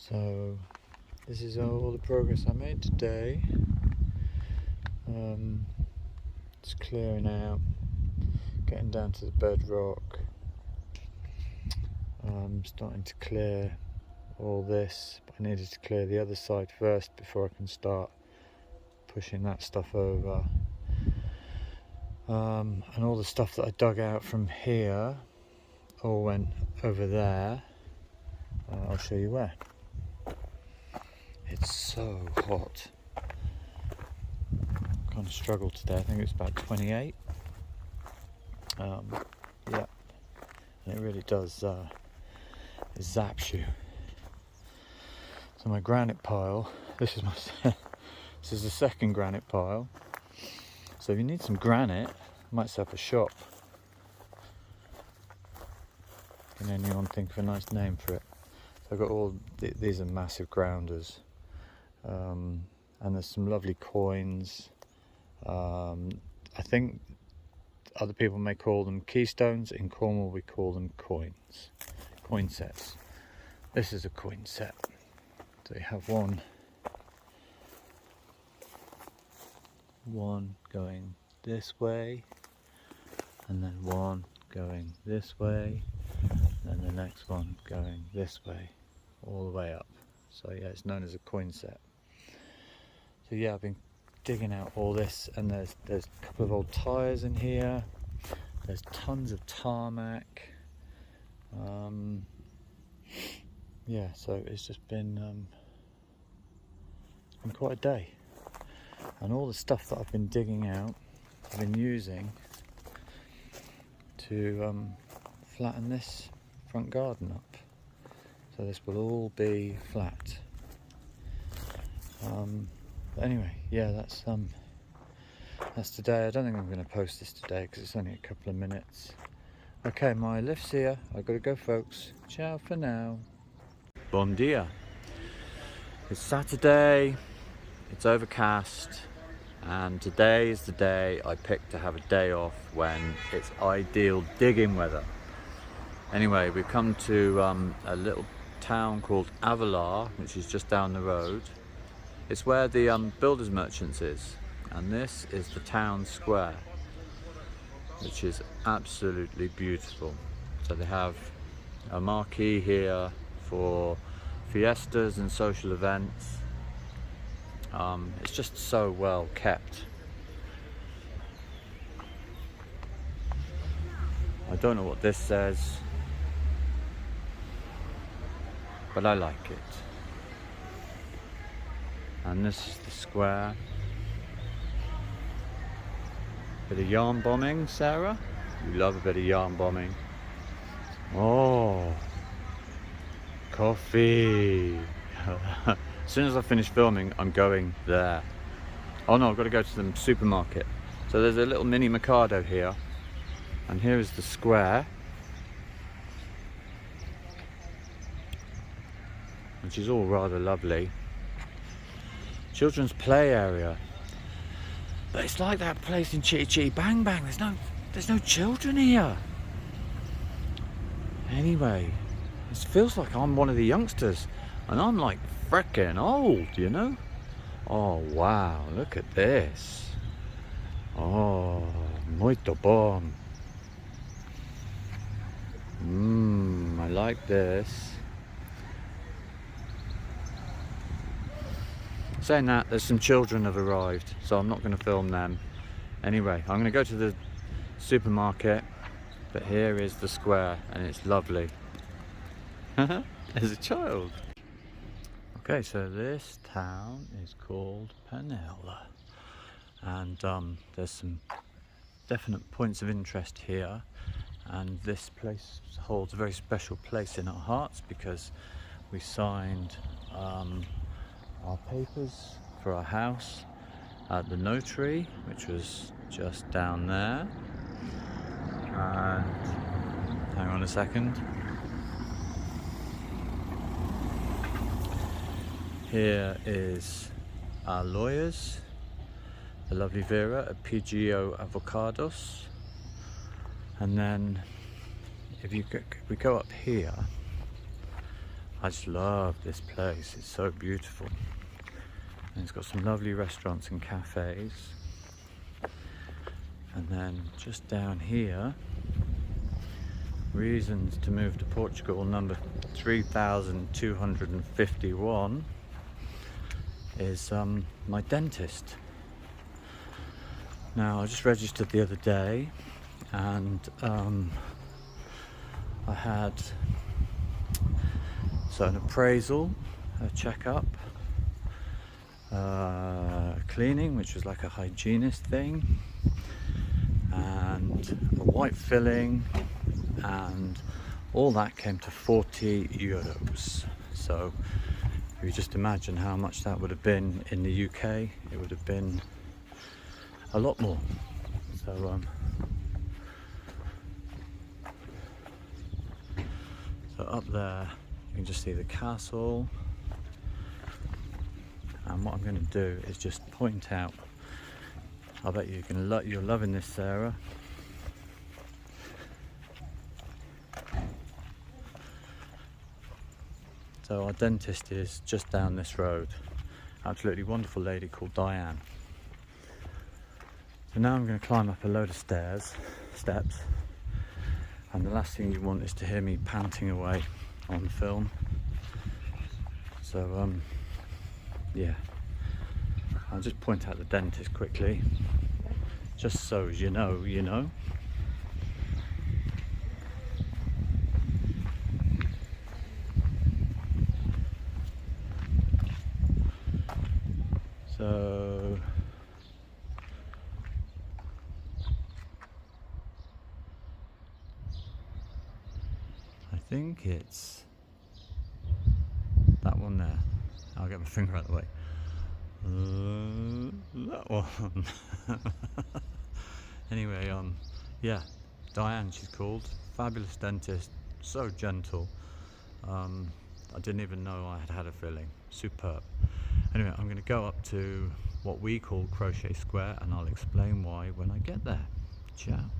So this is all the progress I made today. Just clearing out, getting down to the bedrock. Starting to clear all this, but I needed to clear the other side first before I can start pushing that stuff over. And all the stuff that I dug out from here all went over there. I'll show you where. It's so hot. Kind of struggled today. I think it was about 28. Yeah, and it really does it zaps you. So my granite pile. This is the second granite pile. So if you need some granite, I might set up a shop. Can anyone think of a nice name for it? So I've got all these are massive grounders, and there's some lovely coins. I think other people may call them keystones. In Cornwall we call them coins, coin sets. This is a coin set. So you have one going this way, and then one going this way, and then the next one going this way, all the way up. So yeah, it's known as a coin set. So yeah, I've been digging out all this, and there's a couple of old tyres in here. There's tons of tarmac. Yeah, so it's just been quite a day. And all the stuff that I've been digging out, I've been using to flatten this front garden up. So this will all be flat. But anyway, yeah, that's today. I don't think I'm going to post this today because it's only a couple of minutes. Okay, my lift's here. I've got to go, folks. Ciao for now. Bon dia. It's Saturday. It's overcast, and today is the day I picked to have a day off when it's ideal digging weather. Anyway, we've come to a little town called Avelar, which is just down the road. It's where the builders merchants is, and this is the town square, which is absolutely beautiful. So they have a marquee here for fiestas and social events. It's just so well kept. I don't know what this says, but I like it. And this is the square. Bit of yarn bombing, Sarah? You love a bit of yarn bombing. Oh, coffee. As soon as I finish filming, I'm going there. Oh no, I've got to go to the supermarket. So there's a little mini Mercado here, and here is the square, which is all rather lovely. Children's play area, but it's like that place in Chitty Chitty Bang Bang. There's no children here. Anyway, it feels like I'm one of the youngsters, and I'm like frickin' old, you know? Oh wow, look at this. Oh, muito bom. I like this. Saying that, there's some children have arrived, so I'm not going to film them. Anyway, I'm going to go to the supermarket, but here is the square, and it's lovely. There's a child. Okay, so this town is called Penela, and there's some definite points of interest here, and this place holds a very special place in our hearts because we signed our papers for our house at the notary, which was just down there. And hang on a second. Here is our lawyers, the lovely Vera at PGO Avocados. And then if we go up here, I just love this place, it's so beautiful. And it's got some lovely restaurants and cafes. And then just down here, reasons to move to Portugal, number 3251 is my dentist. Now I just registered the other day, and I had an appraisal, a checkup, cleaning, which was like a hygienist thing, and a white filling, and all that came to 40 euros. So if you just imagine how much that would have been in the UK, it would have been a lot more. So up there you can just see the castle, and what I'm going to do is just point out, I bet you're loving this, Sarah. So our dentist is just down this road. Absolutely wonderful lady called Diane. So now I'm going to climb up a load of steps, and the last thing you want is to hear me panting away on film. So yeah, I'll just point out the dentist quickly, just so you know. So I think it's that one there. I'll get my finger out of the way. That one. Anyway, yeah, Diane she's called. Fabulous dentist, so gentle. I didn't even know I had a filling. Superb. Anyway, I'm going to go up to what we call Crochet Square, and I'll explain why when I get there. Ciao.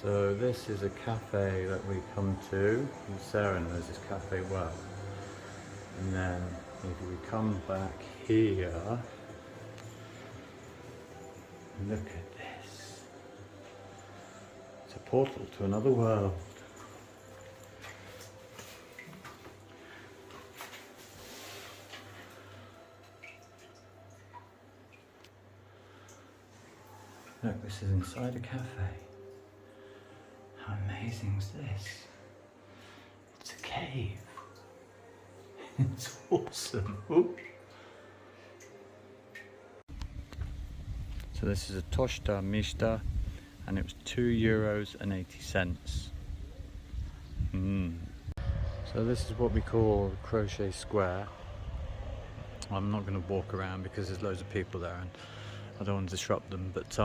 So this is a cafe that we come to, and Sarah knows this cafe well. And then if we come back here, look at this. It's a portal to another world. Look, this is inside a cafe. How amazing is this? It's a cave. It's awesome. Ooh. So this is a tosta mista, and it was €2.80. So this is what we call Crochet Square. I'm not going to walk around because there's loads of people there and I don't want to disrupt them, but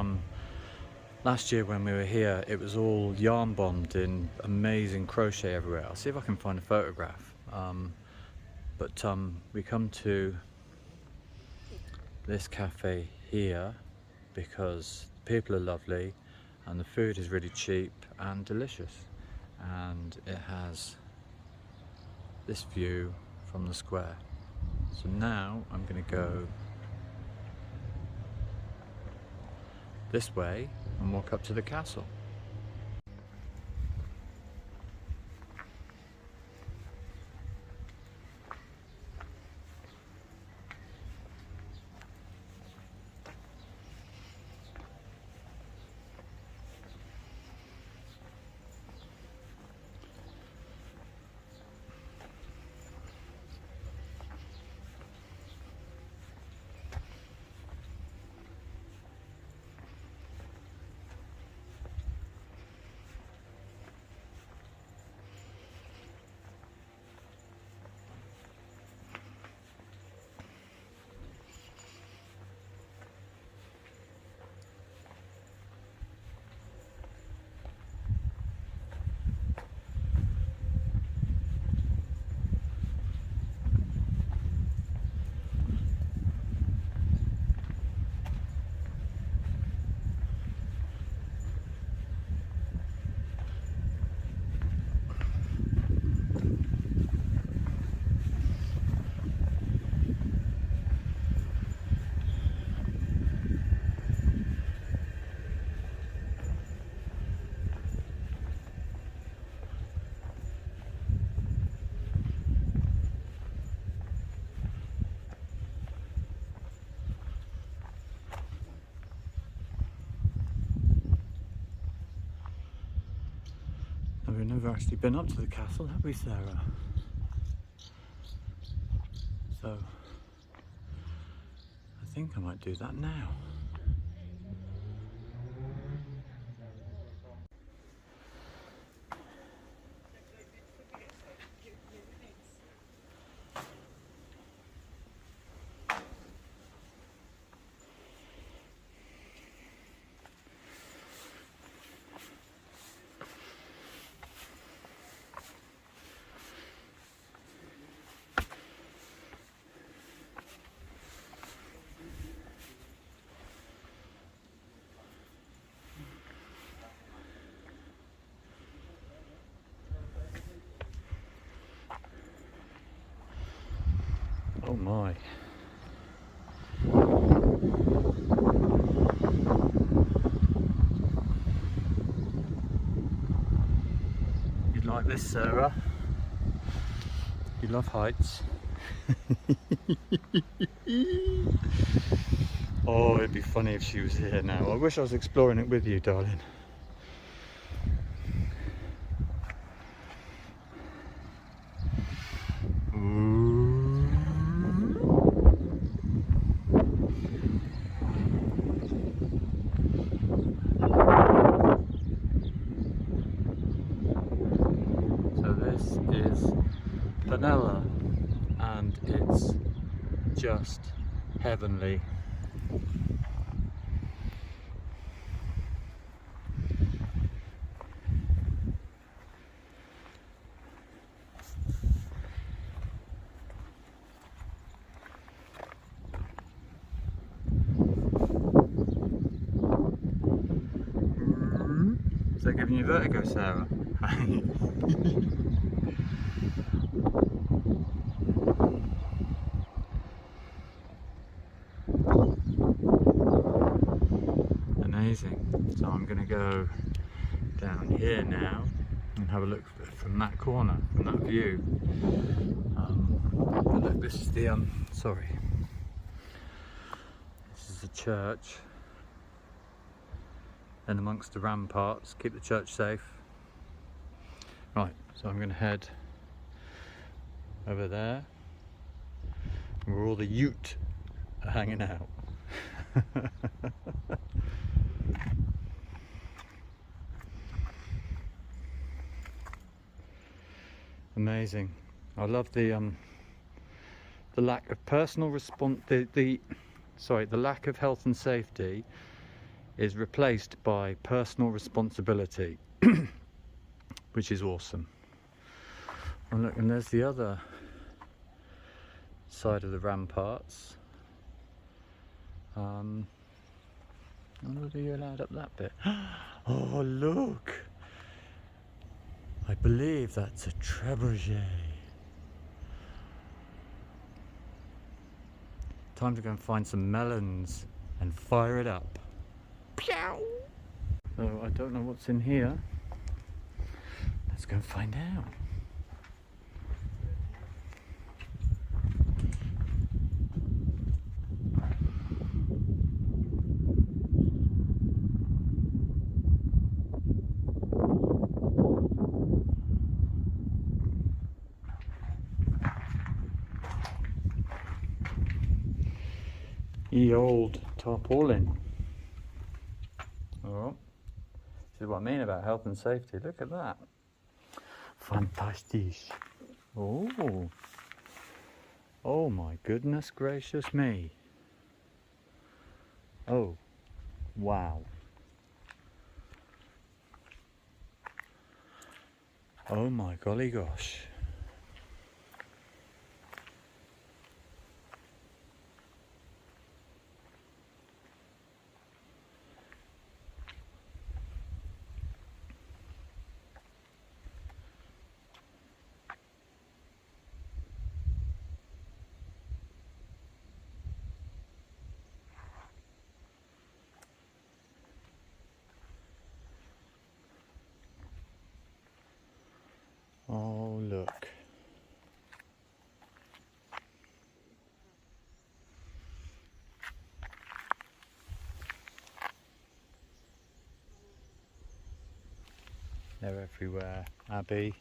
last year when we were here it was all yarn bombed in amazing crochet everywhere. I'll see if I can find a photograph. But we come to this cafe here because people are lovely and the food is really cheap and delicious, and it has this view from the square. So now I'm going to go this way and walk up to the castle. never actually been up to the castle, have we, Sarah? So I think I might do that now. Oh my. You'd like this, Sarah? You love heights. Oh, it'd be funny if she was here now. I wish I was exploring it with you, darling. So this is Penela, and it's just heavenly. Is that giving you vertigo, Sarah? Amazing. So I'm going to go down here now and have a look from that corner, from that view. But look, this is the sorry. This is the church. And amongst the ramparts, keep the church safe. Right, so I'm going to head over there, where all the ute are hanging out. Amazing. I love the lack of personal the lack of health and safety is replaced by personal responsibility, which is awesome. And look, and there's the other side of the ramparts. I wonder whether you're allowed up that bit. Oh, look! I believe that's a trebuchet. Time to go and find some melons and fire it up. Pew! So I don't know what's in here. Let's go and find out. Ye old tarpaulin. Oh, this is what I mean about health and safety. Look at that. Fantastic. Oh. Oh my goodness gracious me. Oh. Wow. Oh my golly gosh. Oh, look. They're everywhere. Abbey.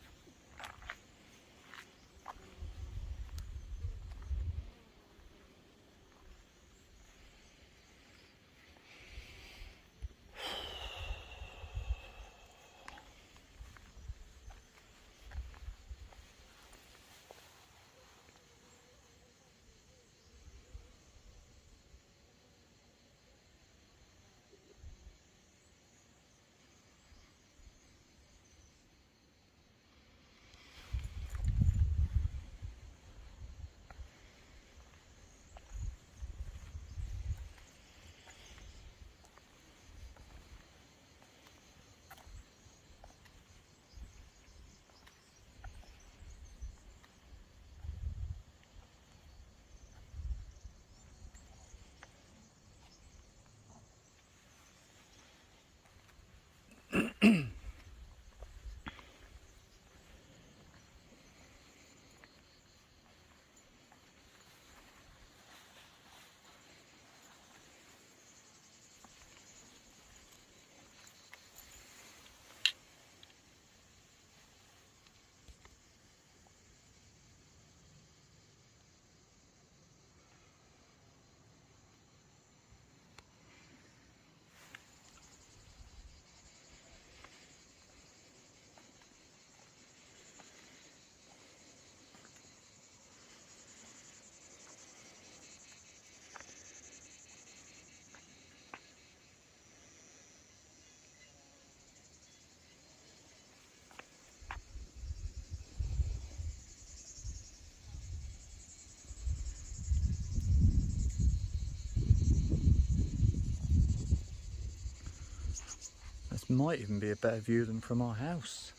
This might even be a better view than from our house.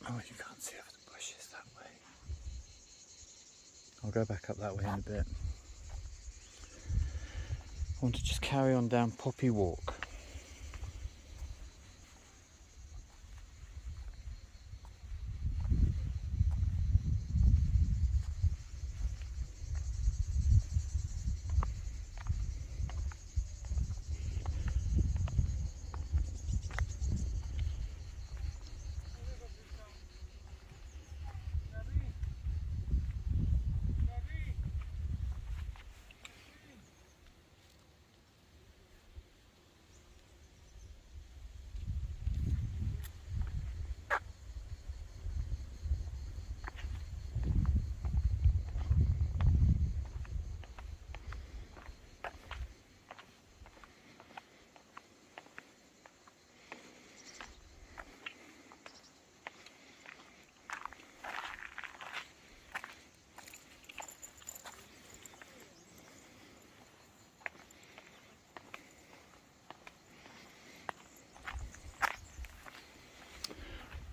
Oh, you can't see over the bushes that way. I'll go back up that way in a bit. I want to just carry on down Poppy Walk.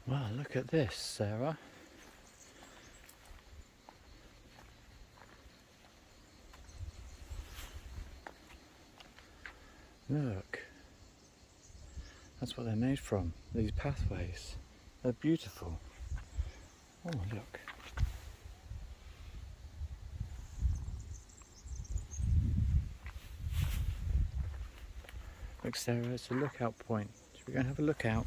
Wow, look at this, Sarah. Look. That's what they're made from, these pathways. They're beautiful. Oh, look. Look, Sarah, it's a lookout point. Should we go and have a look out?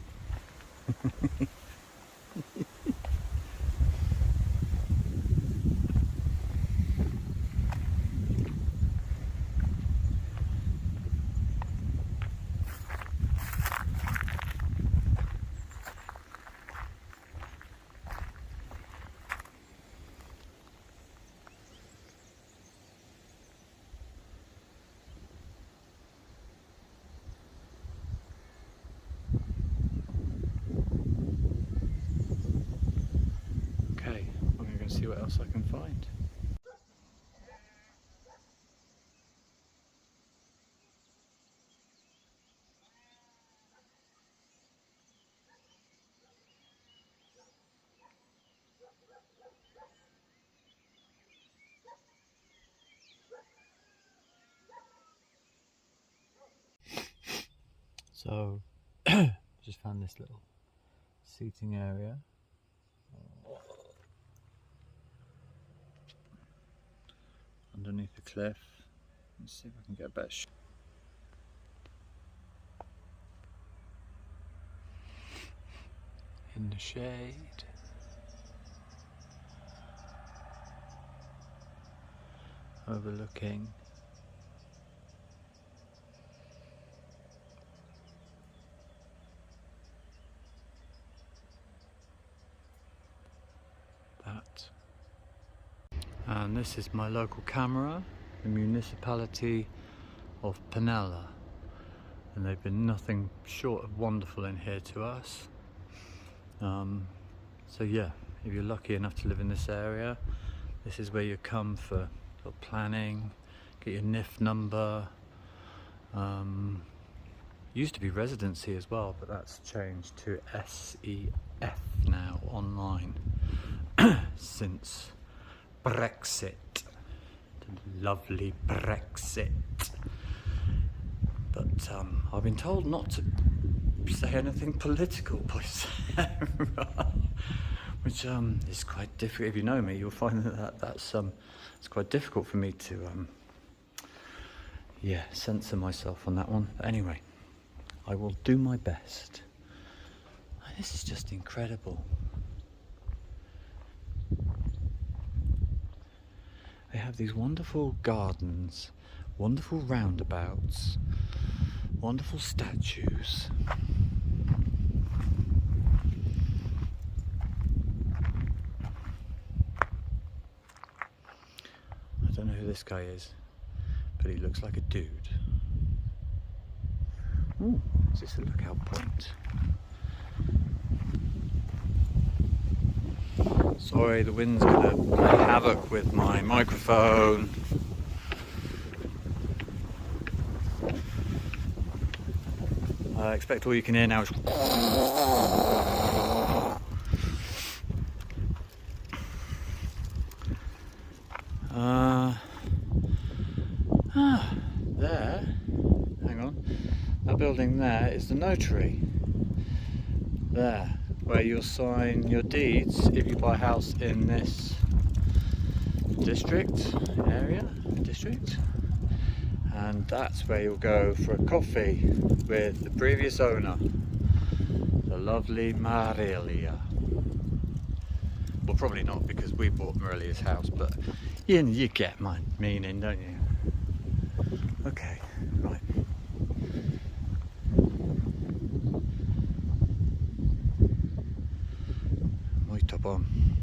Okay, I'm going to go see what else I can find. So, just found this little seating area. Underneath the cliff. Let's see if I can get a better shot. in the shade. Overlooking that. And this is my local camera, the municipality of Penela, and they've been nothing short of wonderful in here to us. So yeah, if you're lucky enough to live in this area, this is where you come for sort of planning, get your NIF number. Used to be residency as well, but that's changed to SEF now, online, since Brexit. The lovely Brexit. But I've been told not to say anything political by Sarah, which is quite difficult. If you know me, you'll find that's it's quite difficult for me to yeah, censor myself on that one. But anyway, I will do my best. This is just incredible. They have these wonderful gardens, wonderful roundabouts, wonderful statues. I don't know who this guy is, but he looks like a dude. Ooh, is this a lookout point? Sorry, the wind's gonna play havoc with my microphone. I expect all you can hear now is there, hang on, that building there is the notary. There, where you'll sign your deeds if you buy a house in this district, and that's where you'll go for a coffee with the previous owner, the lovely Marilia. Well, probably not, because we bought Marilia's house, but you get my meaning, don't you? Okay, right. Muito bom.